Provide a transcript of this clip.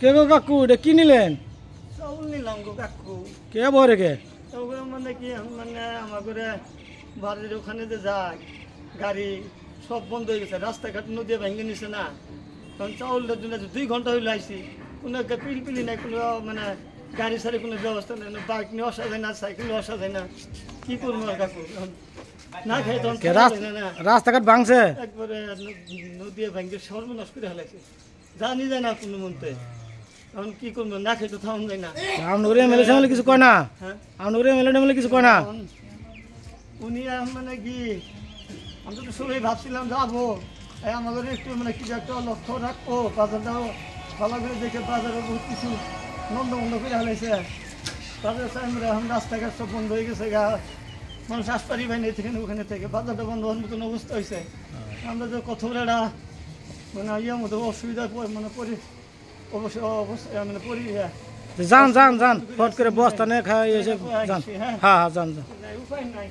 কে গো কাকু এটা কি নিলেন? চাউল নিলাম গো কাকু। কে ভরে কে? চাউল মানে কি মানে আমার করে বাড়ির ওখানে যে যায় গাড়ি সব বন্ধ হয়ে গেছে, রাস্তাঘাট নদী ভেঙে নিছে না। কারণ চাউলটার জন্য 2 ঘন্টা হইলে আইসি, কোনো একটা পিলপিলি নাই, কোনো মানে গাড়ি সারি কোনো ব্যবস্থা নেই, বাইক নিয়ে আসা যায় না, সাইকেল আসা যায় না। কি করবো আর কাকু, না খাই তখন না। রাস্তাঘাট ভাঙছে একবারে নদী ভেঙে সর্বনাশ করে ফেলাইছে, জানি যায় না কোনো মন্ত্রে। এখন কি করবো, না খেয়ে তো থাকুন যায় না। আমনগরে এমএলএ সামনে কিছু কয় না? হ্যাঁ, আমনগরে এমএলএ কিছু কয় না? উনি মানে কি, আমি তো সবাই ভাবছিলাম যাবো, আমাদের একটু মানে কিছু একটা লক্ষ্য রাখবো, বাজারটাও ভালো করে দেখে, বাজারে বহুত কিছু বন্ধ করে ফেলেছে। বাজার আমরা এখন রাস্তাঘাট সব বন্ধ হয়ে গেছে, মানুষ আসপারি ভাই নেই থেকে ওখানে থেকে, বাজারটা বন্ধ হওয়ার মতন অবস্থা হয়েছে। আমরা তো কত একটা মানে ইয়ের মতো অসুবিধা মানে পরি অবশ্যই মানে পরি। যান যান যান ফট করে বস্তা নিয়ে খাই এসে যান। হ্যাঁ হ্যাঁ যান যান। উপায় নাই।